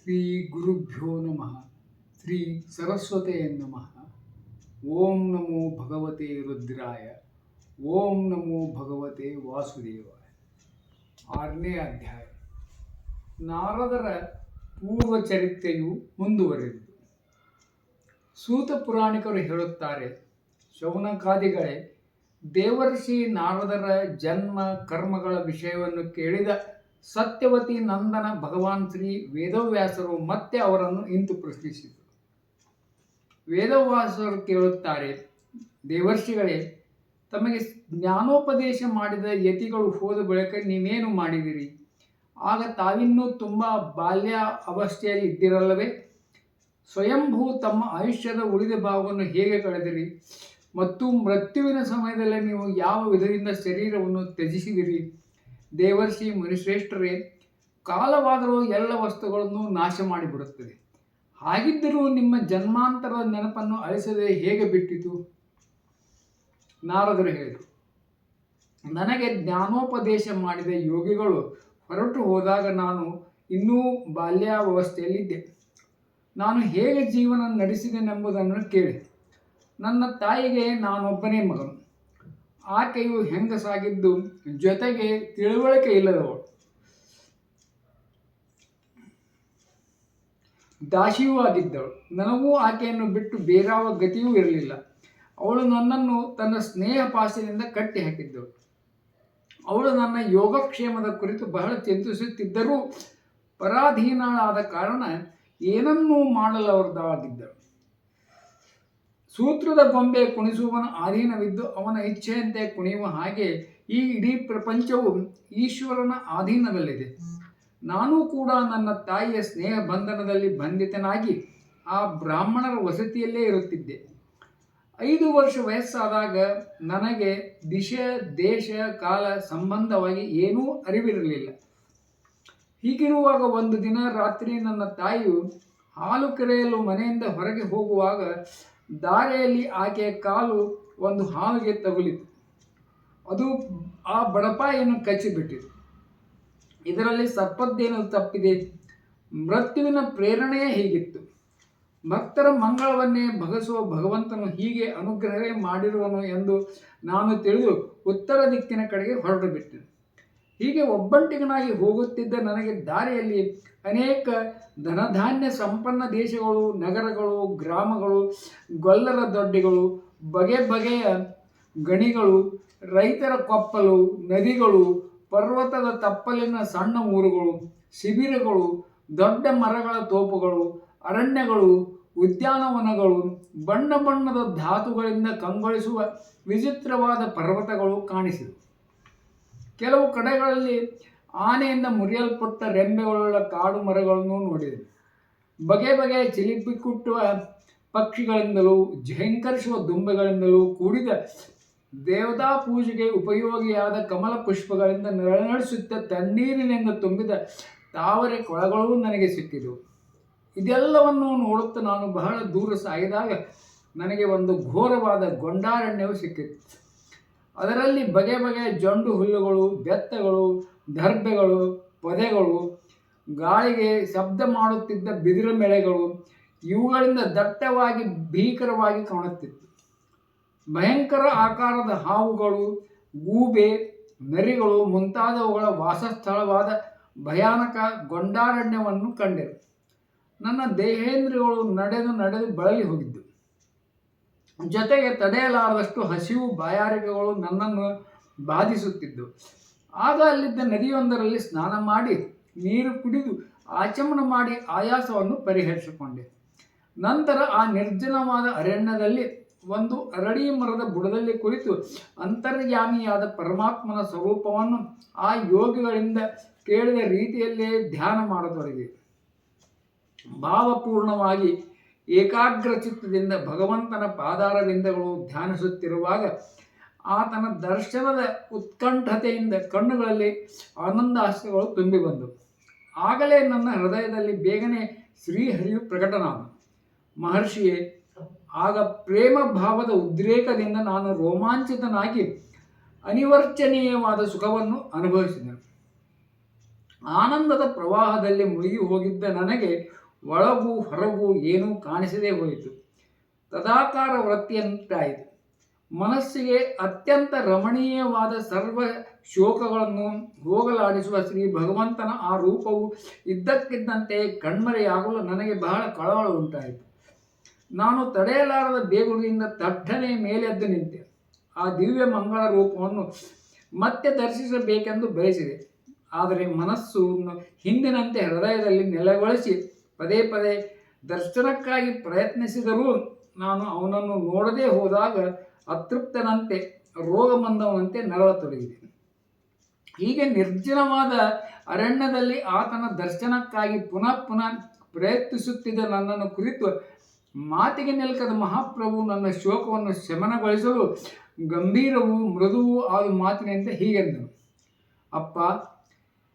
ಶ್ರೀ ಗುರುಭ್ಯೋ ನಮಃ. ಶ್ರೀ ಸರಸ್ವತೇ ನಮಃ. ಓಂ ನಮೋ ಭಗವತೆ ರುದ್ರಾಯ. ಓಂ ನಮೋ ಭಗವತೆ ವಾಸುದೇವಾಯ. 6ನೇ ಅಧ್ಯಾಯ. ನಾರದರ ಪೂರ್ವ ಚರಿತ್ರೆಯು ಮುಂದುವರೆದಿದೆ. ಸೂತ ಪುರಾಣಿಕರು ಹೇಳುತ್ತಾರೆ, ಶೌನಕಾದಿಗಳೇ, ದೇವರ್ಷಿ ನಾರದರ ಜನ್ಮ ಕರ್ಮಗಳ ವಿಷಯವನ್ನು ಕೇಳಿದ ಸತ್ಯವತಿ ನಂದನ ಭಗವಾನ್ ಶ್ರೀ ವೇದವ್ಯಾಸರು ಮತ್ತೆ ಅವರನ್ನು ಇಂತು ಪ್ರಶ್ನಿಸಿದರು. ವೇದವ್ಯಾಸರು ಕೇಳುತ್ತಾರೆ, ದೇವರ್ಷಿಗಳೇ, ತಮಗೆ ಜ್ಞಾನೋಪದೇಶ ಮಾಡಿದ ಯತಿಗಳು ಹೋದ ಬಳಿಕ ನೀವೇನು ಮಾಡಿದಿರಿ? ಆಗ ತಾವಿನ್ನೂ ತುಂಬ ಬಾಲ್ಯ ಅವಸ್ಥೆಯಲ್ಲಿ ಇದ್ದಿರಲ್ಲವೇ? ಸ್ವಯಂಭೂ ತಮ್ಮ ಆಯುಷ್ಯದ ಉಳಿದ ಭಾಗವನ್ನು ಹೇಗೆ ಕಳೆದಿರಿ? ಮತ್ತು ಮೃತ್ಯುವಿನ ಸಮಯದಲ್ಲಿ ನೀವು ಯಾವ ವಿಧದಿಂದ ಶರೀರವನ್ನು ತ್ಯಜಿಸಿದಿರಿ? ದೇವರ್ಷಿ ಮುನಿಶ್ರೇಷ್ಠರೇ, ಕಾಲವಾದರೂ ಎಲ್ಲ ವಸ್ತುಗಳನ್ನು ನಾಶ ಮಾಡಿಬಿಡುತ್ತದೆ. ಹಾಗಿದ್ದರೂ ನಿಮ್ಮ ಜನ್ಮಾಂತರದ ನೆನಪನ್ನು ಅಳಿಸದೆ ಹೇಗೆ ಬಿಟ್ಟಿತು? ನಾರದರು ಹೇಳಿದರು, ನನಗೆ ಜ್ಞಾನೋಪದೇಶ ಮಾಡಿದ ಯೋಗಿಗಳು ಹೊರಟು ಹೋದಾಗ ನಾನು ಇನ್ನೂ ಬಾಲ್ಯಾವಸ್ಥೆಯಲ್ಲಿದ್ದೆ. ನಾನು ಹೇಗೆ ಜೀವನ ನಡೆಸಿದೆನೆಂಬುದನ್ನು ಕೇಳಿ. ನನ್ನ ತಾಯಿಗೆ ನಾನೊಬ್ಬನೇ ಮಗನು. ಆಕೆಯು ಹೆಂಗಸಾಗಿದ್ದು, ಜೊತೆಗೆ ತಿಳುವಳಿಕೆ ಇಲ್ಲದವಳು, ದಾಸಿಯೂ ಆಗಿದ್ದಳು. ನನಗೂ ಆಕೆಯನ್ನು ಬಿಟ್ಟು ಬೇರಾವ ಗತಿಯೂ ಇರಲಿಲ್ಲ. ಅವಳು ನನ್ನನ್ನು ತನ್ನ ಸ್ನೇಹ ಪಾಶದಿಂದ ಕಟ್ಟಿ ಹಾಕಿದ್ದಳು. ಅವಳು ನನ್ನ ಯೋಗಕ್ಷೇಮದ ಕುರಿತು ಬಹಳ ಚಿಂತಿಸುತ್ತಿದ್ದರೂ ಪರಾಧೀನಳಾದ ಕಾರಣ ಏನನ್ನೂ ಮಾಡಲವರದಾಗಿದ್ದಳು. ಸೂತ್ರದ ಗೊಂಬೆ ಕುಣಿಸುವವನ ಅಧೀನವಿದ್ದು ಅವನ ಇಚ್ಛೆಯಂತೆ ಕುಣಿಯುವ ಹಾಗೆ ಈ ಇಡೀ ಪ್ರಪಂಚವು ಈಶ್ವರನ ಅಧೀನದಲ್ಲಿದೆ. ನಾನೂ ಕೂಡ ನನ್ನ ತಾಯಿಯ ಸ್ನೇಹ ಬಂಧನದಲ್ಲಿ ಬಂಧಿತನಾಗಿ ಆ ಬ್ರಾಹ್ಮಣರ ವಸತಿಯಲ್ಲೇ ಇರುತ್ತಿದ್ದೆ. 5 ವರ್ಷ ವಯಸ್ಸಾದಾಗ ನನಗೆ ದಿಶೆ, ದೇಶ, ಕಾಲ ಸಂಬಂಧವಾಗಿ ಏನೂ ಅರಿವಿರಲಿಲ್ಲ. ಹೀಗಿರುವಾಗ ಒಂದು ದಿನ ರಾತ್ರಿ ನನ್ನ ತಾಯಿಯು ಹಾಲು ಕರೆಯಲು ಮನೆಯಿಂದ ಹೊರಗೆ ಹೋಗುವಾಗ ದಾರಿಯಲ್ಲಿ ಆಕೆಯ ಕಾಲು ಒಂದು ಹಾವಿಗೆ ತಗುಲಿತು. ಅದು ಆ ಬಡಪಾಯಿಯನ್ನು ಕಚ್ಚಿಬಿಟ್ಟಿತು. ಇದರಲ್ಲಿ ಸರ್ಪದ್ದೇನು ತಪ್ಪಿದೆ? ಮೃತ್ಯುವಿನ ಪ್ರೇರಣೆಯೇ ಹೀಗಿತ್ತು. ಭಕ್ತರ ಮಂಗಳವನ್ನೇ ಬಗಸುವ ಭಗವಂತನು ಹೀಗೆ ಅನುಗ್ರಹವೇ ಮಾಡಿರುವನು ಎಂದು ನಾನು ತಿಳಿದು ಉತ್ತರ ದಿಕ್ಕಿನ ಕಡೆಗೆ ಹೊರಟು ಬಿಟ್ಟೆ. ಹೀಗೆ ಒಬ್ಬಂಟಿಗನಾಗಿ ಹೋಗುತ್ತಿದ್ದ ನನಗೆ ದಾರಿಯಲ್ಲಿ ಅನೇಕ ಧನಧಾನ್ಯ ಸಂಪನ್ನ ದೇಶಗಳು, ನಗರಗಳು, ಗ್ರಾಮಗಳು, ಗೊಲ್ಲರ ದೊಡ್ಡಿಗಳು, ಬಗೆ ಬಗೆಯ ಗಣಿಗಳು, ರೈತರ ಕೊಪ್ಪಲು, ನದಿಗಳು, ಪರ್ವತದ ತಪ್ಪಲಿನ ಸಣ್ಣ ಊರುಗಳು, ಶಿಬಿರಗಳು, ದೊಡ್ಡ ಮರಗಳ ತೋಪುಗಳು, ಅರಣ್ಯಗಳು, ಉದ್ಯಾನವನಗಳು, ಬಣ್ಣ ಬಣ್ಣದ ಧಾತುಗಳಿಂದ ಕಂಗೊಳಿಸುವ ವಿಚಿತ್ರವಾದ ಪರ್ವತಗಳು ಕಾಣಿಸಿದವು. ಕೆಲವು ಕಡೆಗಳಲ್ಲಿ ಆನೆಯಿಂದ ಮುರಿಯಲ್ಪಟ್ಟ ರೆಂಬೆಗಳುಳ್ಳ ಕಾಡು ಮರಗಳನ್ನು ನೋಡಿದೆ. ಬಗೆ ಬಗೆಯ ಚಿಲಿಪಿಕುಟ್ಟುವ ಪಕ್ಷಿಗಳಿಂದಲೂ ಝೇಂಕರಿಸುವ ದುಂಬೆಗಳಿಂದಲೂ ಕೂಡಿದ ದೇವತಾ ಪೂಜೆಗೆ ಉಪಯೋಗಿಯಾದ ಕಮಲ ಪುಷ್ಪಗಳಿಂದ ನಳನಳಿಸುತ್ತ ತಣ್ಣೀರಿನಿಂದ ತುಂಬಿದ ತಾವರೆ ಕೊಳಗಳೂ ನನಗೆ ಸಿಕ್ಕಿದವು. ಇದೆಲ್ಲವನ್ನು ನೋಡುತ್ತಾ ನಾನು ಬಹಳ ದೂರ ಸಾಗಿದಾಗ ನನಗೆ ಒಂದು ಘೋರವಾದ ಗೊಂಡಾರಣ್ಯವು ಸಿಕ್ಕಿತು. ಅದರಲ್ಲಿ ಬಗೆ ಬಗೆಯ ಜೊಂಡು ಹುಲ್ಲುಗಳು, ಬೆತ್ತಗಳು, ದರ್ಬೆಗಳು, ಪೊದೆಗಳು, ಗಾಳಿಗೆ ಶಬ್ದ ಮಾಡುತ್ತಿದ್ದ ಬಿದಿರ ಮೆಳೆಗಳು, ಇವುಗಳಿಂದ ದಟ್ಟವಾಗಿ ಭೀಕರವಾಗಿ ಕಾಣುತ್ತಿತ್ತು. ಭಯಂಕರ ಆಕಾರದ ಹಾವುಗಳು, ಗೂಬೆ, ನರಿಗಳು ಮುಂತಾದವುಗಳ ವಾಸಸ್ಥಳವಾದ ಭಯಾನಕ ಗೊಂಡಾರಣ್ಯವನ್ನು ಕಂಡೆರು. ನನ್ನ ದೇಹೇಂದ್ರಿಯಗಳು ನಡೆದು ಬಳಲಿ ಹೋಗಿದ್ದು. ಜೊತೆಗೆ ತಡೆಯಲಾರದಷ್ಟು ಹಸಿವು, ಬಾಯಾರಿಕೆಗಳು ನನ್ನನ್ನು ಬಾಧಿಸುತ್ತಿದ್ದವು. ಆಗ ಅಲ್ಲಿದ್ದ ನದಿಯೊಂದರಲ್ಲಿ ಸ್ನಾನ ಮಾಡಿ ನೀರು ಕುಡಿದು ಆಚಮನ ಮಾಡಿ ಆಯಾಸವನ್ನು ಪರಿಹರಿಸಿಕೊಂಡೆ. ನಂತರ ಆ ನಿರ್ಜನವಾದ ಅರಣ್ಯದಲ್ಲಿ ಒಂದು ಅರಳಿ ಮರದ ಬುಡದಲ್ಲಿ ಕುಳಿತು ಅಂತರ್ಯಾಮಿಯಾದ ಪರಮಾತ್ಮನ ಸ್ವರೂಪವನ್ನು ಆ ಯೋಗಿಗಳಿಂದ ಕೇಳಿದ ರೀತಿಯಲ್ಲೇ ಧ್ಯಾನ ಮಾಡತೊಡಗಿದೆ. ಭಾವಪೂರ್ಣವಾಗಿ ಏಕಾಗ್ರ ಚಿತ್ತದಿಂದ ಭಗವಂತನ ಪಾದಾರವಿಂದಗಳು ಧ್ಯಾನಿಸುತ್ತಿರುವಾಗ ಆತನ ದರ್ಶನದ ಉತ್ಕಂಠತೆಯಿಂದ ಕಣ್ಣುಗಳಲ್ಲಿ ಆನಂದಾಶ್ರಗಳು ತುಂಬಿ ಬಂದವು. ಆಗಲೇ ನನ್ನ ಹೃದಯದಲ್ಲಿ ಬೇಗನೆ ಶ್ರೀಹರಿಯು ಪ್ರಕಟನಾದ. ಮಹರ್ಷಿಯೇ, ಆಗ ಪ್ರೇಮ ಭಾವದ ಉದ್ರೇಕದಿಂದ ನಾನು ರೋಮಾಂಚಿತನಾಗಿ ಅನಿವರ್ಚನೀಯವಾದ ಸುಖವನ್ನು ಅನುಭವಿಸಿದೆನು. ಆನಂದದ ಪ್ರವಾಹದಲ್ಲಿ ಮುಳುಗಿ ಹೋಗಿದ್ದ ನನಗೆ ಒಳಗೂ ಹೊರಗೂ ಏನೂ ಕಾಣಿಸದೇ ಹೋಯಿತು. ತದಾಕಾರ ವೃತ್ತಿಯಂತಾಯಿತು. ಮನಸ್ಸಿಗೆ ಅತ್ಯಂತ ರಮಣೀಯವಾದ ಸರ್ವ ಶೋಕಗಳನ್ನು ಹೋಗಲಾಡಿಸುವ ಶ್ರೀ ಭಗವಂತನ ಆ ರೂಪವು ಇದ್ದಕ್ಕಿದ್ದಂತೆ ಕಣ್ಮರೆಯಾಗಲು ನನಗೆ ಬಹಳ ಕಳವಳ ಉಂಟಾಯಿತು. ನಾನು ತಡೆಯಲಾರದ ಬೇಗುಡಿಯಿಂದ ತಟ್ಟನೆ ಮೇಲೆದ್ದು ನಿಂತೆ. ಆ ದಿವ್ಯ ಮಂಗಳ ರೂಪವನ್ನು ಮತ್ತೆ ದರ್ಶಿಸಬೇಕೆಂದು ಬಯಸಿದೆ. ಆದರೆ ಮನಸ್ಸು ಹಿಂದಿನಂತೆ ಹೃದಯದಲ್ಲಿ ನೆಲೆಗೊಳಿಸಿ ಪದೇ ಪದೇ ದರ್ಶನಕ್ಕಾಗಿ ಪ್ರಯತ್ನಿಸಿದರೂ ನಾನು ಅವನನ್ನು ನೋಡದೇ ಹೋದಾಗ ಅತೃಪ್ತನಂತೆ ರೋಗ ಬಂದವನಂತೆ ನರಳತೊಡಗಿದೆ. ಹೀಗೆ ನಿರ್ಜನವಾದ ಅರಣ್ಯದಲ್ಲಿ ಆತನ ದರ್ಶನಕ್ಕಾಗಿ ಪುನಃ ಪುನಃ ಪ್ರಯತ್ನಿಸುತ್ತಿದ್ದ ನನ್ನನ್ನು ಕುರಿತು ಮಾತಿಗೆ ನಿಲ್ಕದ ಮಹಾಪ್ರಭು ನನ್ನ ಶೋಕವನ್ನು ಶಮನಗೊಳಿಸಲು ಗಂಭೀರವೂ ಮೃದುವೂ ಆದ ಮಾತಿನಿಂದ ಹೀಗೆಂದನು. ಅಪ್ಪ,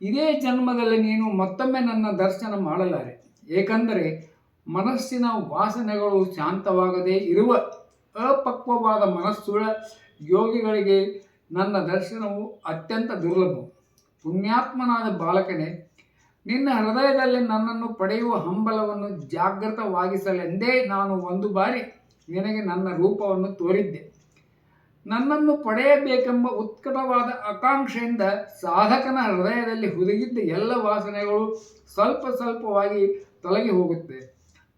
ಇದೇ ಜನ್ಮದಲ್ಲಿ ನೀನು ಮತ್ತೊಮ್ಮೆ ನನ್ನ ದರ್ಶನ ಮಾಡಲಾರೆ. ಏಕೆಂದರೆ ಮನಸ್ಸಿನ ವಾಸನೆಗಳು ಶಾಂತವಾಗದೇ ಇರುವ ಅಪಕ್ವವಾದ ಮನಸ್ಸುಳ್ಳ ಯೋಗಿಗಳಿಗೆ ನನ್ನ ದರ್ಶನವು ಅತ್ಯಂತ ದುರ್ಲಭವು. ಪುಣ್ಯಾತ್ಮನಾದ ಬಾಲಕನೇ, ನಿನ್ನ ಹೃದಯದಲ್ಲಿ ನನ್ನನ್ನು ಪಡೆಯುವ ಹಂಬಲವನ್ನು ಜಾಗೃತವಾಗಿಸಲೆಂದೇ ನಾನು ಒಂದು ಬಾರಿ ನಿನಗೆ ನನ್ನ ರೂಪವನ್ನು ತೋರಿದ್ದೆ. ನನ್ನನ್ನು ಪಡೆಯಬೇಕೆಂಬ ಉತ್ಕಟವಾದ ಆಕಾಂಕ್ಷೆಯಿಂದ ಸಾಧಕನ ಹೃದಯದಲ್ಲಿ ಹುದುಗಿದ್ದ ಎಲ್ಲ ವಾಸನೆಗಳು ಸ್ವಲ್ಪ ಸ್ವಲ್ಪವಾಗಿ ತೊಲಗಿ ಹೋಗುತ್ತೆ.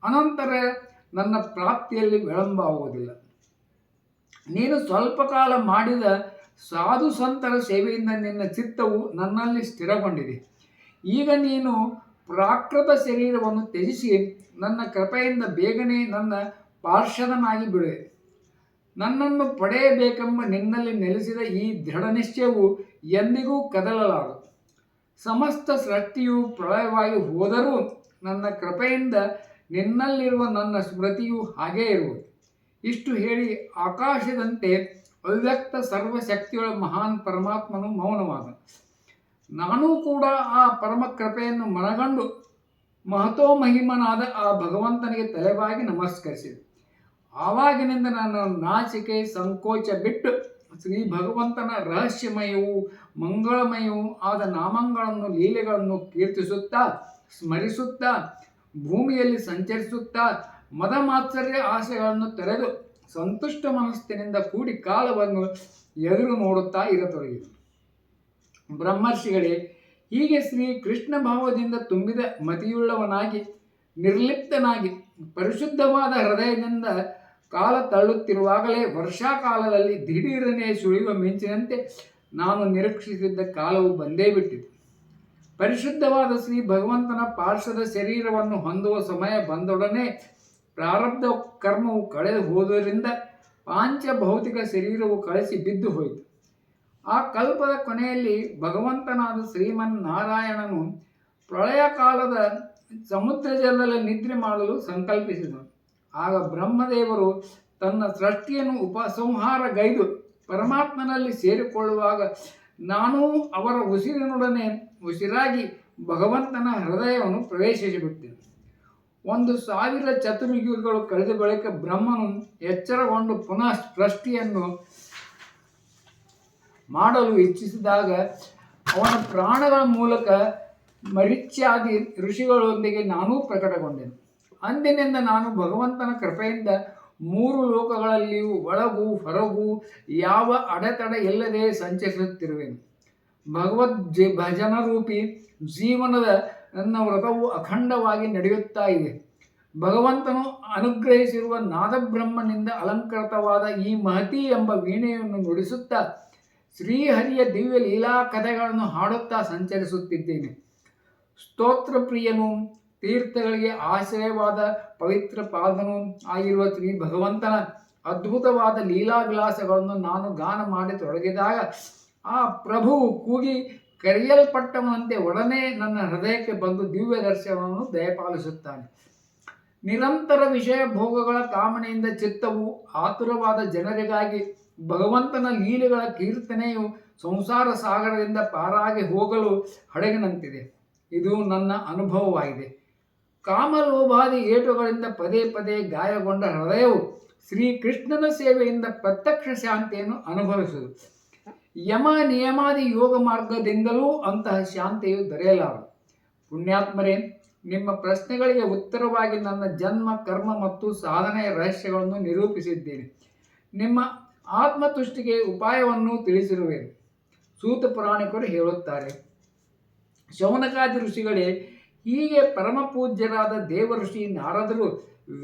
ಅನಂತರ ನನ್ನ ಪ್ರಾಪ್ತಿಯಲ್ಲಿ ವಿಳಂಬ ಆಗುವುದಿಲ್ಲ. ನೀನು ಸ್ವಲ್ಪ ಕಾಲ ಮಾಡಿದ ಸಾಧು ಸಂತರ ಸೇವೆಯಿಂದ ನಿನ್ನ ಚಿತ್ತವು ನನ್ನಲ್ಲಿ ಸ್ಥಿರಗೊಂಡಿದೆ. ಈಗ ನೀನು ಪ್ರಾಕೃತ ಶರೀರವನ್ನು ತ್ಯಜಿಸಿ ನನ್ನ ಕೃಪೆಯಿಂದ ಬೇಗನೆ ನನ್ನ ಪಾರ್ಷದನಾಗಿ ಬಿಡುವೆ. ನನ್ನನ್ನು ಪಡೆಯಬೇಕೆಂಬ ನಿನ್ನಲ್ಲಿ ನೆಲೆಸಿದ ಈ ದೃಢ ನಿಶ್ಚಯವು ಎಂದಿಗೂ ಕದಲಲಾರದು. ಸಮಸ್ತ ಸೃಷ್ಟಿಯು ಪ್ರಳಯವಾಗಿ ಹೋದರೂ ನನ್ನ ಕೃಪೆಯಿಂದ ನಿನ್ನಲ್ಲಿರುವ ನನ್ನ ಸ್ಮೃತಿಯು ಹಾಗೇ ಇರುವುದು. ಇಷ್ಟು ಹೇಳಿ ಆಕಾಶದಂತೆ ಅವ್ಯಕ್ತ ಸರ್ವಶಕ್ತಿಗಳ ಮಹಾನ್ ಪರಮಾತ್ಮನು ಮೌನವಾದ. ನಾನೂ ಕೂಡ ಆ ಪರಮ ಕೃಪೆಯನ್ನು ಮನಗಂಡು ಮಹತೋಮಹಿಮನಾದ ಆ ಭಗವಂತನಿಗೆ ತಲೆಬಾಗಿ ನಮಸ್ಕರಿಸಿದೆ. ಆವಾಗಿನಿಂದ ನನ್ನ ನಾಚಿಕೆ ಸಂಕೋಚ ಬಿಟ್ಟು ಶ್ರೀ ಭಗವಂತನ ರಹಸ್ಯಮಯವೂ ಮಂಗಳಮಯವೂ ಆದ ನಾಮಗಳನ್ನು ಲೀಲೆಗಳನ್ನು ಕೀರ್ತಿಸುತ್ತಾ ಸ್ಮರಿಸುತ್ತಾ ಭೂಮಿಯಲ್ಲಿ ಸಂಚರಿಸುತ್ತಾ ಮದಮಾತ್ಸರ್ಯ ಆಸೆಗಳನ್ನು ತೊರೆದು ಸಂತುಷ್ಟ ಮನಸ್ಸಿನಿಂದ ಕೂಡಿ ಕಾಲವನ್ನು ಎದುರು ನೋಡುತ್ತಾ ಇರತೊಡಗಿತು. ಬ್ರಹ್ಮರ್ಷಿಗಳೇ, ಹೀಗೆ ಶ್ರೀ ಕೃಷ್ಣ ಭಾವದಿಂದ ತುಂಬಿದ ಮತಿಯುಳ್ಳವನಾಗಿ ನಿರ್ಲಿಪ್ತನಾಗಿ ಪರಿಶುದ್ಧವಾದ ಹೃದಯದಿಂದ ಕಾಲ ತಳ್ಳುತ್ತಿರುವಾಗಲೇ ವರ್ಷಾಕಾಲದಲ್ಲಿ ದಿಢೀರನೆ ಸುಳಿಯುವ ಮಿಂಚಿನಂತೆ ನಾನು ನಿರೀಕ್ಷಿಸಿದ್ದ ಕಾಲವು ಬಂದೇ ಬಿಟ್ಟಿತು. ಪರಿಶುದ್ಧವಾದ ಶ್ರೀ ಭಗವಂತನ ಪಾರ್ಶ್ವದ ಶರೀರವನ್ನು ಹೊಂದುವ ಸಮಯ ಬಂದೊಡನೆ ಪ್ರಾರಬ್ಧ ಕರ್ಮವು ಕಳೆದು ಹೋದುದರಿಂದ ಪಾಂಚಭೌತಿಕ ಶರೀರವು ಕಳಿಸಿ ಬಿದ್ದು ಹೋಯಿತು. ಆ ಕಲ್ಪದ ಕೊನೆಯಲ್ಲಿ ಭಗವಂತನಾದ ಶ್ರೀಮನ್ನಾರಾಯಣನು ಪ್ರಳಯ ಕಾಲದ ಸಮುದ್ರ ಜಲದಲ್ಲಿ ನಿದ್ರೆ ಮಾಡಲು ಸಂಕಲ್ಪಿಸಿದನು. ಆಗ ಬ್ರಹ್ಮದೇವರು ತನ್ನ ಸೃಷ್ಟಿಯನ್ನು ಉಪಸಂಹಾರಗೈದು ಪರಮಾತ್ಮನಲ್ಲಿ ಸೇರಿಕೊಳ್ಳುವಾಗ ನಾನೂ ಅವರ ಉಸಿರಿನೊಡನೆ ಉಸಿರಾಗಿ ಭಗವಂತನ ಹೃದಯವನ್ನು ಪ್ರವೇಶಿಸಿಬಿಟ್ಟೆನು. 1000 ಚತುರ್ಯುಗಗಳು ಕಳೆದ ಬಳಿಕ ಬ್ರಹ್ಮನು ಎಚ್ಚರಗೊಂಡು ಪುನಃ ಸೃಷ್ಟಿಯನ್ನು ಮಾಡಲು ಇಚ್ಛಿಸಿದಾಗ ಅವನ ಪ್ರಾಣಗಳ ಮೂಲಕ ಮರಿಚ್ಯಾದಿ ಋಷಿಗಳೊಂದಿಗೆ ನಾನೂ ಪ್ರಕಟಗೊಂಡೆನು. ಅಂದಿನಿಂದ ನಾನು ಭಗವಂತನ ಕೃಪೆಯಿಂದ 3 ಲೋಕಗಳಲ್ಲಿಯೂ ಒಳಗೂ ಹೊರಗೂ ಯಾವ ಅಡೆತಡೆ ಇಲ್ಲದೆ ಸಂಚರಿಸುತ್ತಿರುವೆನು. ಭಜನರೂಪಿ ಜೀವನದ ನನ್ನ ವ್ರತವು ಅಖಂಡವಾಗಿ ನಡೆಯುತ್ತಾ ಇದೆ. ಭಗವಂತನು ಅನುಗ್ರಹಿಸಿರುವ ನಾದಬ್ರಹ್ಮನಿಂದ ಅಲಂಕೃತವಾದ ಈ ಮಹತಿ ಎಂಬ ವೀಣೆಯನ್ನು ನುಡಿಸುತ್ತಾ ಶ್ರೀಹರಿಯ ದಿವ್ಯ ಲೀಲಾ ಕಥೆಗಳನ್ನು ಹಾಡುತ್ತಾ ಸಂಚರಿಸುತ್ತಿದ್ದೇನೆ. ಸ್ತೋತ್ರ ಪ್ರಿಯನು, ತೀರ್ಥಗಳಿಗೆ ಆಶ್ರಯವಾದ ಪವಿತ್ರ ಪಾದನೂ ಆಗಿರುವ ಶ್ರೀ ಭಗವಂತನ ಅದ್ಭುತವಾದ ಲೀಲಾವಿಲಾಸಗಳನ್ನು ನಾನು ಗಾನ ಮಾಡಿ ತೊಡಗಿದಾಗ ಆ ಪ್ರಭುವು ಕೂಗಿ ಕರೆಯಲ್ಪಟ್ಟವನಂತೆ ಒಡನೆ ನನ್ನ ಹೃದಯಕ್ಕೆ ಬಂದು ದಿವ್ಯ ದರ್ಶನವನ್ನು ದಯಪಾಲಿಸುತ್ತಾನೆ. ನಿರಂತರ ವಿಷಯ ಭೋಗಗಳ ಕಾಮನೆಯಿಂದ ಚಿತ್ತವು ಆತುರವಾದ ಜನರಿಗಾಗಿ ಭಗವಂತನ ಲೀಲೆಗಳ ಕೀರ್ತನೆಯು ಸಂಸಾರ ಸಾಗರದಿಂದ ಪಾರಾಗಿ ಹೋಗಲು ಹಡಗಿನಂತಿದೆ. ಇದು ನನ್ನ ಅನುಭವವಾಗಿದೆ. ಕಾಮಲೋಭಾದಿ ಏಟುಗಳಿಂದ ಪದೇ ಪದೇ ಗಾಯಗೊಂಡ ಹೃದಯವು ಶ್ರೀಕೃಷ್ಣನ ಸೇವೆಯಿಂದ ಪ್ರತ್ಯಕ್ಷ ಶಾಂತಿಯನ್ನು ಅನುಭವಿಸುವುದು. ಯಮ ನಿಯಮಾದಿ ಯೋಗ ಮಾರ್ಗದಿಂದಲೂ ಅಂತಹ ಶಾಂತಿಯು ದೊರೆಯಲಾರದು. ಪುಣ್ಯಾತ್ಮರೇ, ನಿಮ್ಮ ಪ್ರಶ್ನೆಗಳಿಗೆ ಉತ್ತರವಾಗಿ ನನ್ನ ಜನ್ಮ, ಕರ್ಮ ಮತ್ತು ಸಾಧನೆಯ ರಹಸ್ಯಗಳನ್ನು ನಿರೂಪಿಸಿದ್ದೇನೆ. ನಿಮ್ಮ ಆತ್ಮತುಷ್ಟಿಗೆ ಉಪಾಯವನ್ನು ತಿಳಿಸಿರುವೆ. ಸೂತ ಪುರಾಣಿಕರು ಹೇಳುತ್ತಾರೆ, ಶೌನಕಾದಿ ಋಷಿಗಳೇ, ಹೀಗೆ ಪರಮಪೂಜ್ಯರಾದ ದೇವಋಷಿ ನಾರದರು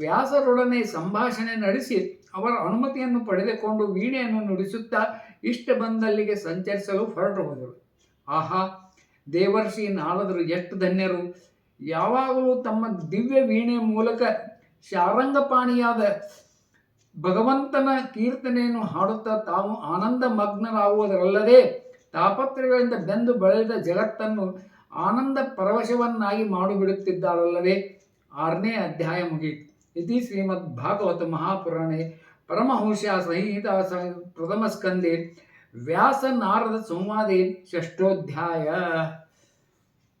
ವ್ಯಾಸರೊಡನೆ ಸಂಭಾಷಣೆ ನಡೆಸಿ ಅವರ ಅನುಮತಿಯನ್ನು ಪಡೆದುಕೊಂಡು ವೀಣೆಯನ್ನು ನುಡಿಸುತ್ತಾ ಇಷ್ಟ ಬಂದಲ್ಲಿಗೆ ಸಂಚರಿಸಲು ಹೊರಟು ಹೋದರು. ಆಹಾ, ದೇವರ್ಷಿ ನಾರದರು ಎಷ್ಟು ಧನ್ಯರು! ಯಾವಾಗಲೂ ತಮ್ಮ ದಿವ್ಯ ವೀಣೆ ಮೂಲಕ ಶಾರಂಗಪಾಣಿಯಾದ ಭಗವಂತನ ಕೀರ್ತನೆಯನ್ನು ಹಾಡುತ್ತಾ ತಾವು ಆನಂದ ಮಗ್ನರಾಗುವುದರಲ್ಲದೆ ತಾಪತ್ರಗಳಿಂದ ಬೆಂದು ಬೆಳೆದ ಜಗತ್ತನ್ನು ಆನಂದ ಪರವಶವನ್ನಾಗಿ ಮಾಡಿಬಿಡುತ್ತಿದ್ದಾರಲ್ಲವೇ. 6ನೇ ಅಧ್ಯಾಯ ಮುಗಿಯಿತು. ಇತಿ ಶ್ರೀಮದ್ ಭಾಗವತ ಮಹಾಪುರಾಣೆ ಪರಮಹಂಸ ಸಂಹಿತಾ ಪ್ರಥಮ ಸ್ಕಂದೆ ವ್ಯಾಸ ನಾರದ ಸಂವಾದೆ 6ಠೋಧ್ಯಾಯ.